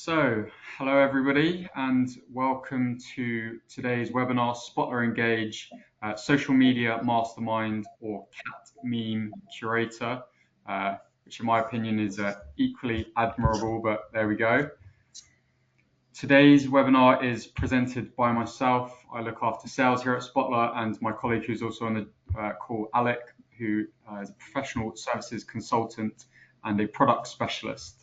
Hello everybody, and welcome to today's webinar, SpotlerUK, Social Media Mastermind, or Cat Meme Curator, which in my opinion is equally admirable, but there we go. Today's webinar is presented by myself. I look after sales here at Spotler, and my colleague who's also on the call, Alec, who is a professional services consultant and a product specialist.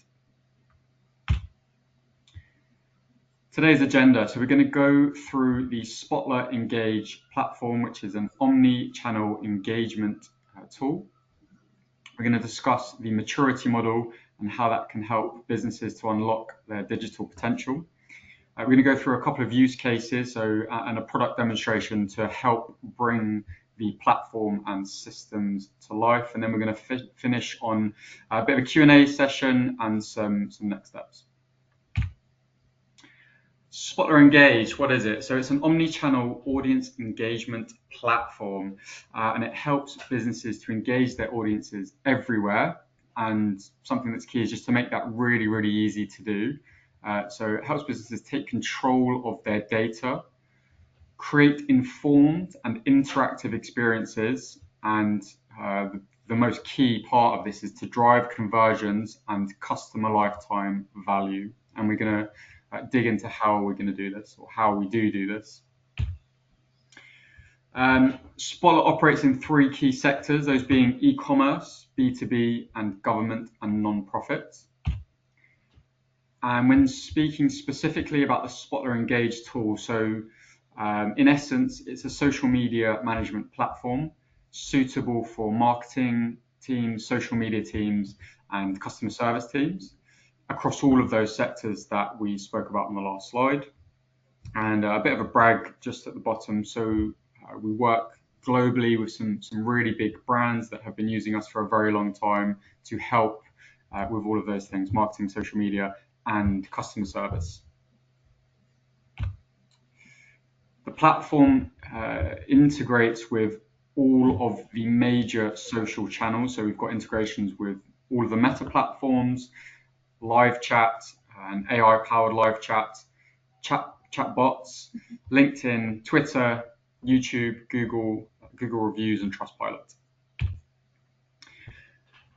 Today's agenda, so we're going to go through the SpotlerUK platform, which is an omni-channel engagement tool. We're going to discuss the maturity model and how that can help businesses to unlock their digital potential. We're going to go through a couple of use cases and a product demonstration to help bring the platform and systems to life. And then we're going to finish on a bit of a Q&A session and some next steps. SpotlerUK, what is it? So it's an omni-channel audience engagement platform, and it helps businesses to engage their audiences everywhere. And something that's key is just to make that really, really easy to do. So it helps businesses take control of their data, create informed and interactive experiences, and the most key part of this is to drive conversions and customer lifetime value. And we're going to dig into how we're going to do this, or how we do this. Spotler operates in three key sectors, those being e-commerce, B2B, and government and non-profit. And when speaking specifically about the SpotlerUK tool, so in essence, it's a social media management platform suitable for marketing teams, social media teams, and customer service teams across all of those sectors that we spoke about on the last slide. And a bit of a brag just at the bottom. So we work globally with some really big brands that have been using us for a very long time to help with all of those things, marketing, social media, and customer service. The platform integrates with all of the major social channels. So we've got integrations with all of the Meta platforms, live chat and AI-powered live chat bots, LinkedIn, Twitter, YouTube, Google Reviews, and Trustpilot.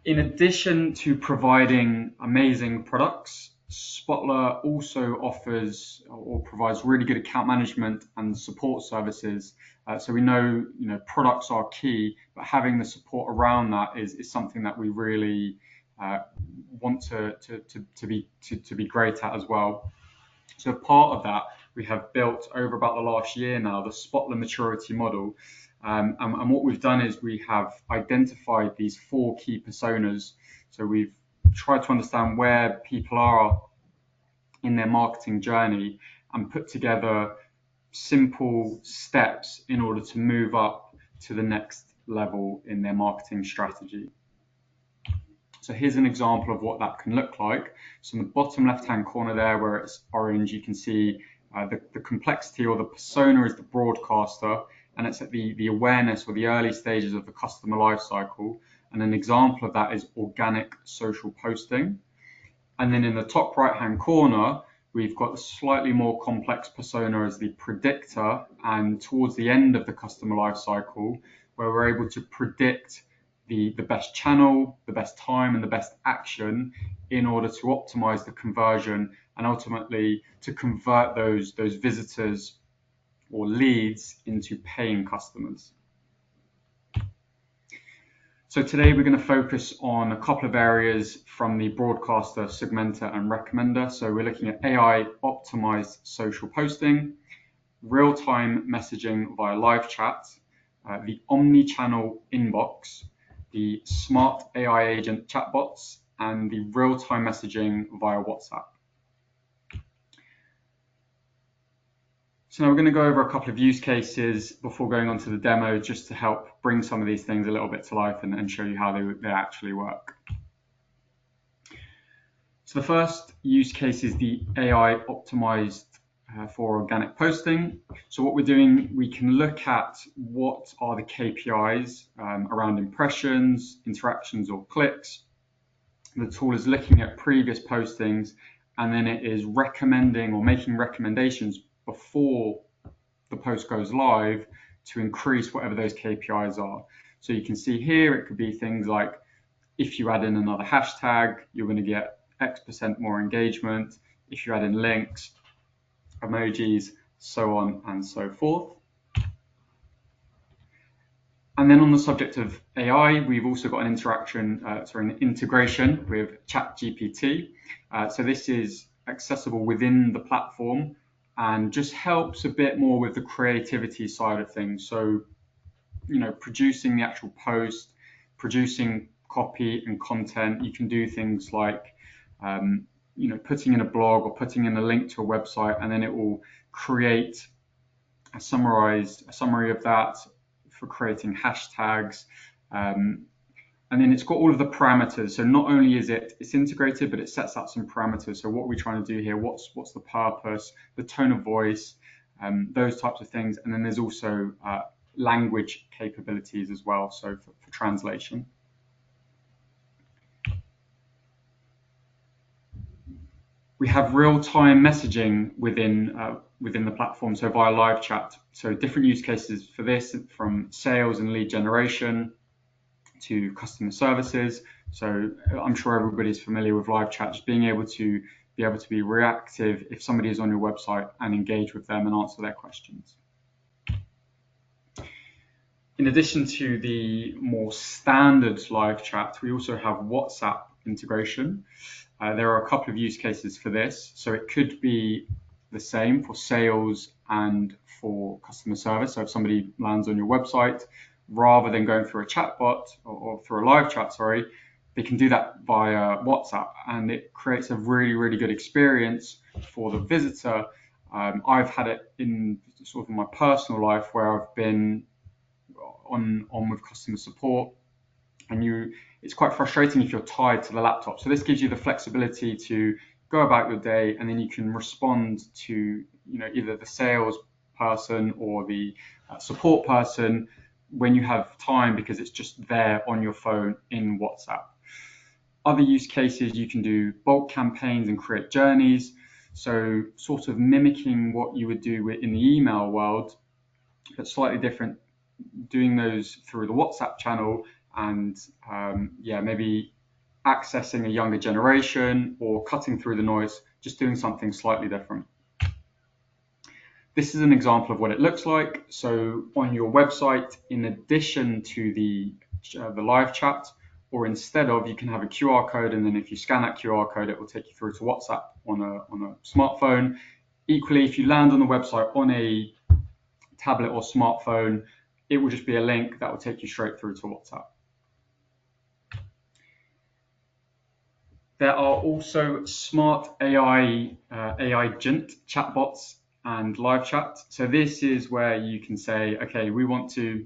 In addition to providing amazing products, Spotler also offers or provides really good account management and support services. So we know, products are key, but having the support around that is something that we really want to be great at as well. So part of that, we have built over about the last year now the Spotler maturity model, and what we've done is we have identified these four key personas. So we've tried to understand where people are in their marketing journey and put together simple steps in order to move up to the next level in their marketing strategy. So here's an example of what that can look like. So in the bottom left-hand corner there, where it's orange, you can see the complexity, or the persona is the broadcaster, and it's at the awareness or the early stages of the customer life cycle. And an example of that is organic social posting. And then in the top right-hand corner, we've got the slightly more complex persona as the predictor, and towards the end of the customer life cycle, where we're able to predict the best channel, the best time, and the best action in order to optimize the conversion and ultimately to convert those visitors or leads into paying customers. So today we're going to focus on a couple of areas from the broadcaster, segmenter, and recommender. So we're looking at AI optimized social posting, real-time messaging via live chat, the omni-channel inbox, the smart AI agent chatbots, and the real-time messaging via WhatsApp. So now we're going to go over a couple of use cases before going on to the demo, just to help bring some of these things a little bit to life and show you how they actually work. So the first use case is the AI optimized for organic posting. So what we're doing, we can look at what are the KPIs around impressions, interactions, or clicks. The tool is looking at previous postings and then it is recommending or making recommendations before the post goes live to increase whatever those KPIs are. So you can see here, it could be things like, if you add in another hashtag, you're going to get X% more engagement. If you add in links, emojis, so on and so forth. And then on the subject of AI, we've also got an an integration with ChatGPT. So this is accessible within the platform and just helps a bit more with the creativity side of things. So, producing the actual post, producing copy and content. You can do things like, putting in a blog or putting in a link to a website, and then it will create a summary of that for creating hashtags. And then it's got all of the parameters. So not only is it's integrated, but it sets out some parameters. So what are we trying to do here? What's the purpose, the tone of voice, those types of things. And then there's also language capabilities as well, so for translation. We have real-time messaging within the platform, so via live chat. So different use cases for this, from sales and lead generation to customer services. So I'm sure everybody's familiar with live chat, just being able to be reactive if somebody is on your website and engage with them and answer their questions. In addition to the more standard live chat, we also have WhatsApp integration. There are a couple of use cases for this. So it could be the same for sales and for customer service. So if somebody lands on your website, rather than going through a chatbot or through a live chat, they can do that via WhatsApp, and it creates a really, really good experience for the visitor. I've had it in sort of my personal life where I've been on with customer support, and it's quite frustrating if you're tied to the laptop. So this gives you the flexibility to go about your day, and then you can respond to either the sales person or the support person when you have time, because it's just there on your phone in WhatsApp. Other use cases, you can do bulk campaigns and create journeys. So sort of mimicking what you would do in the email world, but slightly different, doing those through the WhatsApp channel, and maybe accessing a younger generation or cutting through the noise, just doing something slightly different. This is an example of what it looks like. So on your website, in addition to the live chat, or instead of, you can have a QR code, and then if you scan that QR code, it will take you through to WhatsApp on a smartphone. Equally, if you land on the website on a tablet or smartphone, it will just be a link that will take you straight through to WhatsApp. There are also smart AI agent chatbots and live chat. So this is where you can say, okay, we want to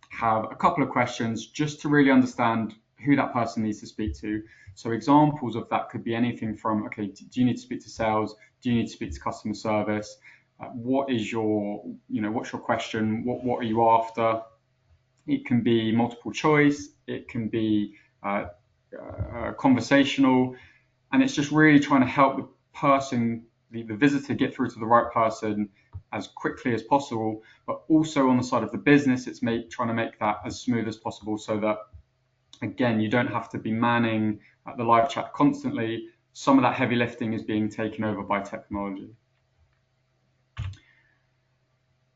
have a couple of questions just to really understand who that person needs to speak to. So examples of that could be anything from, okay, do you need to speak to sales? Do you need to speak to customer service? What is what's your question? What are you after? It can be multiple choice. It can be conversational, and it's just really trying to help the person, the visitor, get through to the right person as quickly as possible. But also on the side of the business, it's trying to make that as smooth as possible, so that, again, you don't have to be manning the live chat constantly. Some of that heavy lifting is being taken over by technology.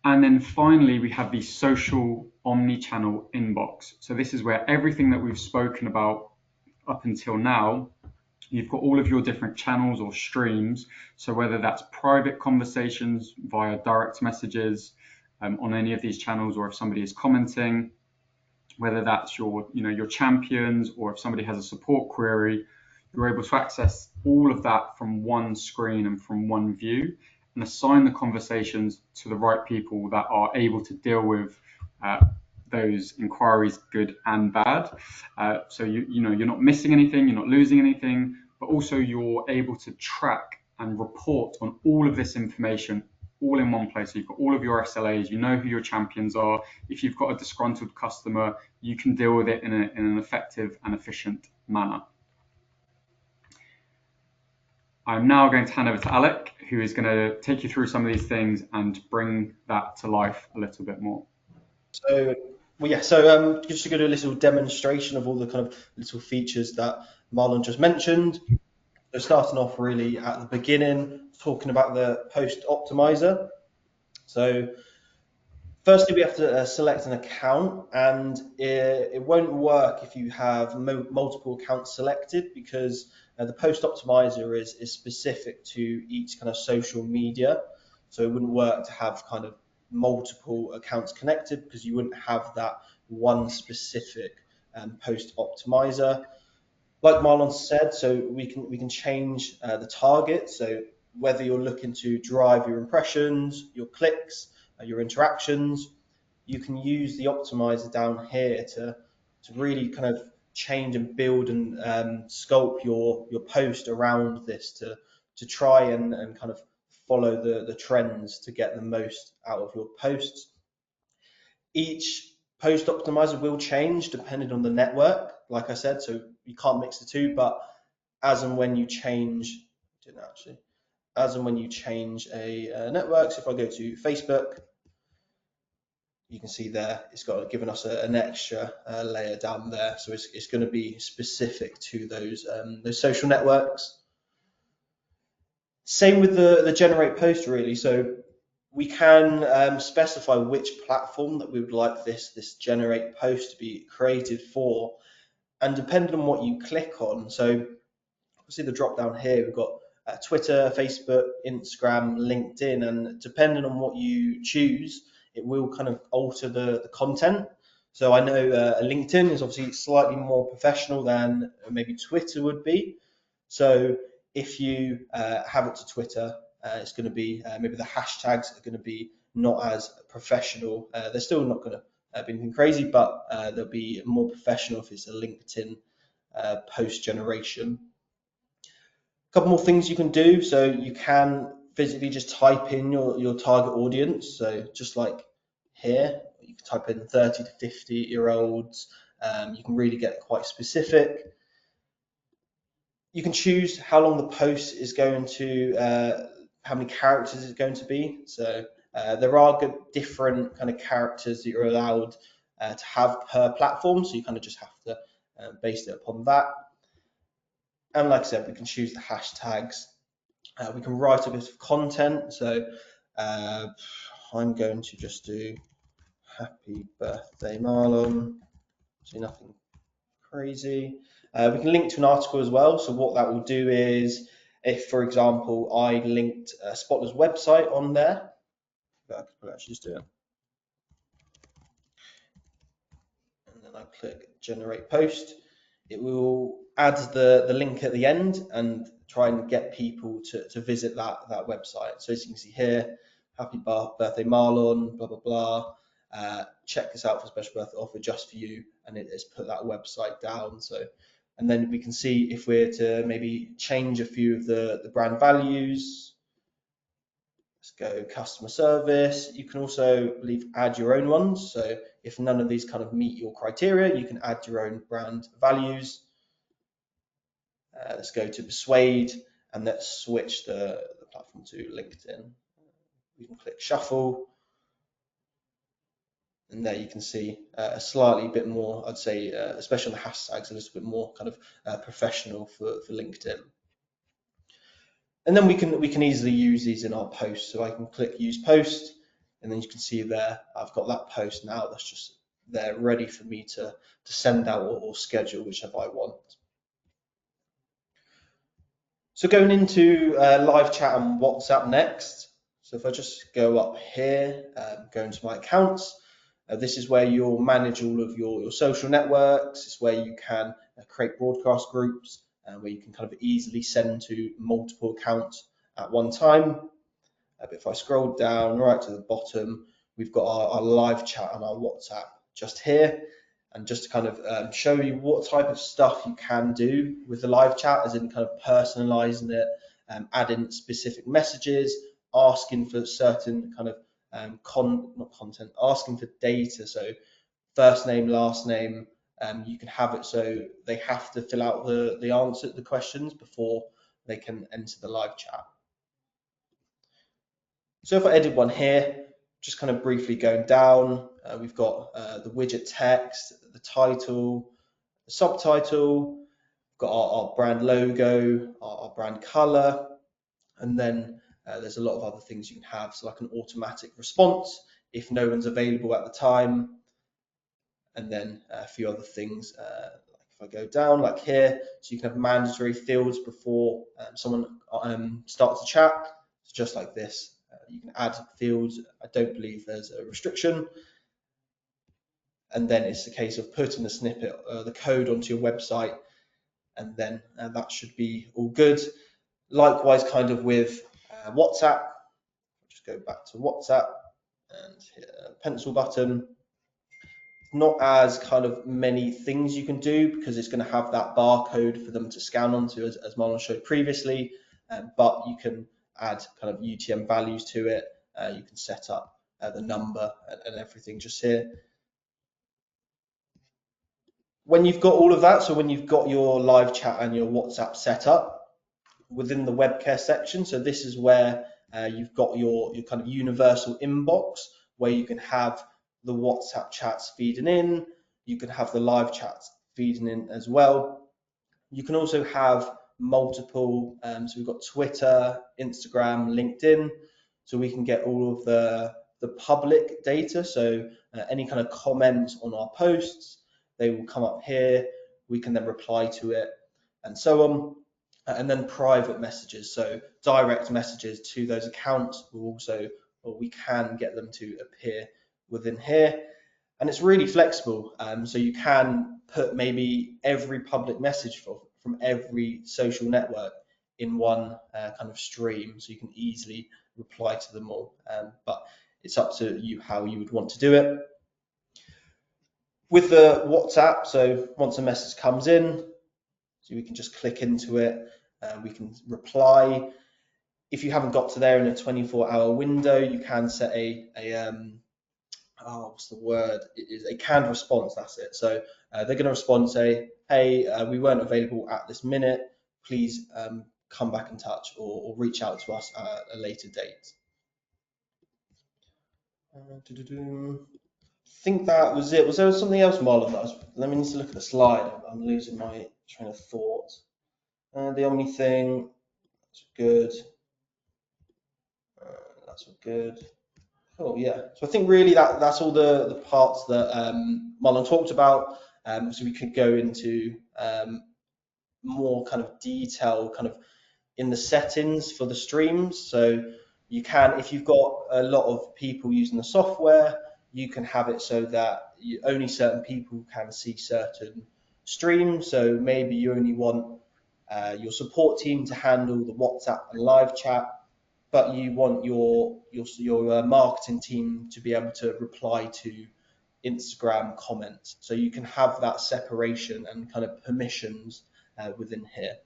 And then finally, we have the social omni-channel inbox. So this is where everything that we've spoken about up until now, you've got all of your different channels or streams. So whether that's private conversations via direct messages on any of these channels, or if somebody is commenting, whether that's your champions, or if somebody has a support query, you're able to access all of that from one screen and from one view, and assign the conversations to the right people that are able to deal with those inquiries, good and bad. So you're not missing anything, you're not losing anything, but also you're able to track and report on all of this information all in one place. So you've got all of your SLAs, you know who your champions are. If you've got a disgruntled customer, you can deal with it in an effective and efficient manner. I'm now going to hand over to Alec, who is going to take you through some of these things and bring that to life a little bit more. So, just to go to a little demonstration of all the kind of little features that Marlon just mentioned. So starting off really at the beginning, talking about the post optimizer. So firstly, we have to select an account, and it won't work if you have multiple accounts selected, because the post optimizer is specific to each kind of social media. So it wouldn't work to have kind of multiple accounts connected, because you wouldn't have that one specific post optimizer. Like Marlon said, so we can change the target. So whether you're looking to drive your impressions, your clicks, your interactions, you can use the optimizer down here to really kind of change and build and sculpt your post around this to try and kind of follow the trends to get the most out of your posts. Each post optimizer will change depending on the network, like I said, so you can't mix the two, but as and when you change, didn't actually, as and when you change a network, so if I go to Facebook, you can see there it's got given us an extra layer down there, so it's going to be specific to those social networks. Same with the generate post really. So we can specify which platform that we would like this generate post to be created for, and depending on what you click on. So see the drop down here, we've got Twitter, Facebook, Instagram, LinkedIn, and depending on what you choose, it will kind of alter the content. So I know LinkedIn is obviously slightly more professional than maybe Twitter would be. So if you have it to Twitter, it's going to be maybe the hashtags are going to be not as professional. They're still not going to be anything crazy, but they'll be more professional if it's a LinkedIn post generation. Couple more things you can do. So you can physically just type in your target audience. So just like here, you can type in 30 to 50-year-olds. You can really get quite specific. You can choose how long the post is going to, how many characters it's going to be. So there are different kind of characters that you're allowed to have per platform. So you kind of just have to base it upon that. And like I said, we can choose the hashtags. We can write a bit of content. So I'm going to just do happy birthday Marlon. So nothing crazy. We can link to an article as well. So what that will do is, if for example I linked Spotler's website on there, I could actually just do it, and then I click generate post, it will add the link at the end and try and get people to visit that website. So as you can see here, happy birthday Marlon, blah blah blah. Check this out for a special birthday offer just for you, and it's put that website down. So, and then we can see if we're to maybe change a few of the brand values. Let's go customer service. You can also add your own ones. So if none of these kind of meet your criteria, you can add your own brand values. Let's go to persuade, and let's switch the platform to LinkedIn. We can click shuffle, and there you can see a slightly bit more, I'd say, especially on the hashtags, a little bit more kind of professional for LinkedIn. And then we can easily use these in our posts. So I can click use post, and then you can see there I've got that post now that's just there ready for me to send out or schedule, whichever I want. So going into live chat and WhatsApp next. So if I just go up here, go into my accounts, this is where you'll manage all of your social networks. It's where you can create broadcast groups, where you can kind of easily send to multiple accounts at one time. But if I scroll down right to the bottom, we've got our live chat on our WhatsApp just here. And just to kind of show you what type of stuff you can do with the live chat, as in kind of personalizing it, adding specific messages, asking for certain kind of not content, asking for data. So first name, last name, you can have it so they have to fill out the answer to the questions before they can enter the live chat. So if I edit one here, just kind of briefly going down, we've got the widget text, the title, the subtitle, we've got our brand logo, our brand color, and then there's a lot of other things you can have, so like an automatic response if no one's available at the time, and then a few other things. Like if I go down, like here, so you can have mandatory fields before someone starts a chat. It's just like this. You can add fields. I don't believe there's a restriction. And then it's a case of putting the snippet, the code onto your website, and then that should be all good. Likewise, kind of with WhatsApp. Just go back to WhatsApp and hit a pencil button. Not as kind of many things you can do because it's going to have that barcode for them to scan onto, as Marlon showed previously, but you can add kind of UTM values to it. You can set up the number and everything just here. When you've got all of that, so when you've got your live chat and your WhatsApp set up within the web care section, so this is where you've got your kind of universal inbox where you can have the WhatsApp chats feeding in, you can have the live chats feeding in as well. You can also have multiple, so we've got Twitter, Instagram, LinkedIn, so we can get all of the public data, so any kind of comments on our posts, they will come up here, we can then reply to it, and so on. And then private messages, so direct messages to those accounts will also, or we can get them to appear within here. And it's really flexible, so you can put maybe every public message from every social network in one kind of stream, so you can easily reply to them all, but it's up to you how you would want to do it. With the WhatsApp, so once a message comes in, so we can just click into it, we can reply. If you haven't got to there in a 24-hour window, you can set what's the word? It is a canned response, that's it. So they're going to respond, say, hey, we weren't available at this minute, please come back in touch or reach out to us at a later date. I think that was it. Was there something else, Marlon? Let me need to look at the slide. I'm losing my train of thought. The only thing, that's good. That's all good. Oh yeah. So I think really that's all the parts that Marlon talked about. So we could go into more kind of detail, kind of in the settings for the streams. So you can, if you've got a lot of people using the software, you can have it so that only certain people can see certain streams. So maybe you only want your support team to handle the WhatsApp and live chat, but you want your marketing team to be able to reply to Instagram comments. So you can have that separation and kind of permissions within here.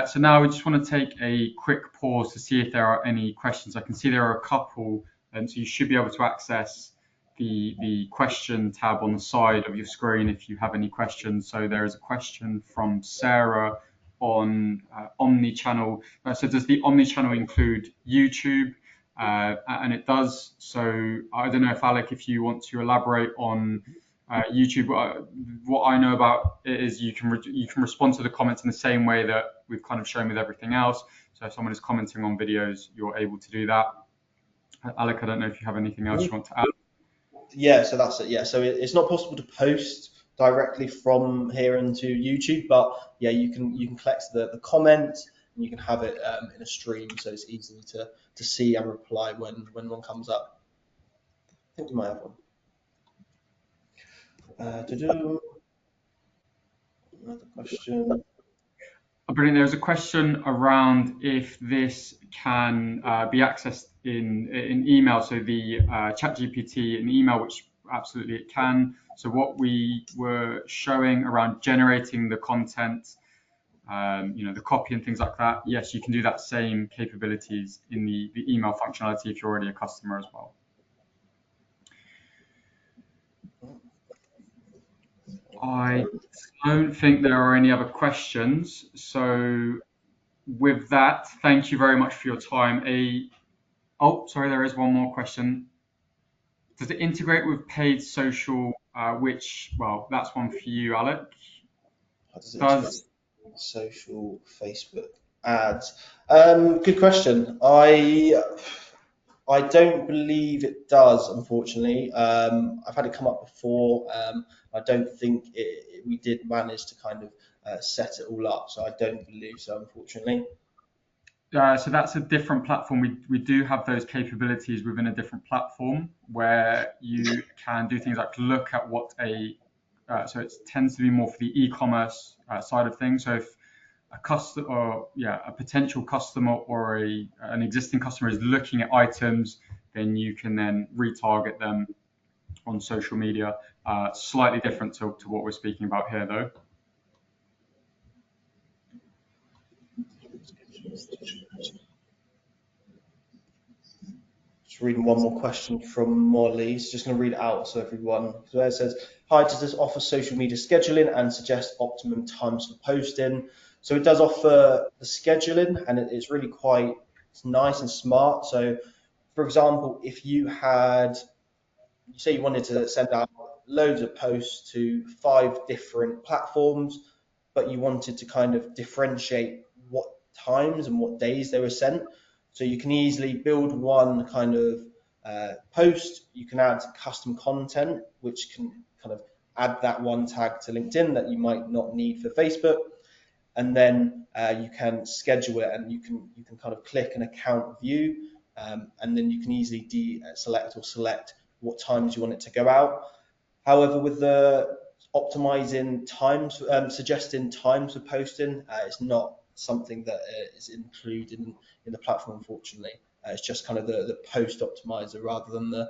So now we just want to take a quick pause to see if there are any questions. I can see there are a couple, and so you should be able to access the question tab on the side of your screen if you have any questions. So there is a question from Sarah on omni-channel. So does the omni-channel include YouTube? And it does. So I don't know if Alec, if you want to elaborate on YouTube. What I know about it is you can respond to the comments in the same way that we've kind of shown with everything else. So if someone is commenting on videos, you're able to do that. Alec, I don't know if you have anything else you want to add. Yeah, so that's it. Yeah, so it's not possible to post directly from here into YouTube, but yeah, you can collect the comments and you can have it in a stream, so it's easy to see and reply when one comes up. I think we might have one. To do another question. Brilliant. There was a question around if this can be accessed in email. So the ChatGPT in email, which absolutely it can. So what we were showing around generating the content, the copy and things like that. Yes, you can do that same capabilities in the email functionality if you're already a customer as well. I don't think there are any other questions. So with that, thank you very much for your time. Oh, sorry, there is one more question. Does it integrate with paid social? Well, that's one for you, Alec. How does it integrate Does with social Facebook ads? Good question. I don't believe it does, unfortunately. I've had it come up before. I don't think we did manage to kind of set it all up, so I don't believe so, unfortunately. So that's a different platform. We do have those capabilities within a different platform where you can do things like look at what so it tends to be more for the e-commerce side of things. So if a potential customer or an existing customer is looking at items, then you can then retarget them on social media. Slightly different to what we're speaking about here, though. Just reading one more question from Molly. So just going to read it out so everyone. So it says, "Hi, does this offer social media scheduling and suggest optimum times for posting?" So it does offer the scheduling, and it's really it's nice and smart. So, for example, if you say you wanted to send out loads of posts to 5 different platforms, but you wanted to kind of differentiate what times and what days they were sent. So you can easily build one kind of post. You can add custom content, which can kind of add that one tag to LinkedIn that you might not need for Facebook, and then you can schedule it, and you can kind of click an account view, and then you can easily deselect or select what times you want it to go out. However, with the optimizing times, suggesting times for posting, it's not something that is included in the platform, unfortunately. It's just kind of the post optimizer rather than the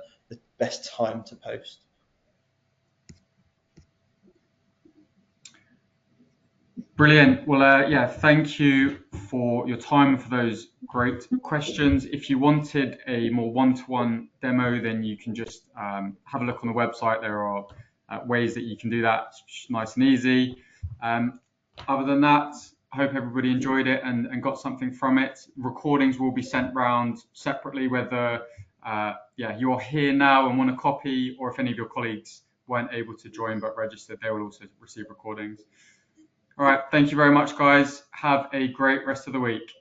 best time to post. Brilliant. Well, yeah, thank you for your time and for those great questions. If you wanted a more one-to-one demo, then you can just have a look on the website. There are ways that you can do that. It's nice and easy. Other than that, I hope everybody enjoyed it and got something from it. Recordings will be sent round separately, whether you're here now and want a copy, or if any of your colleagues weren't able to join but registered, they will also receive recordings. All right. Thank you very much, guys. Have a great rest of the week.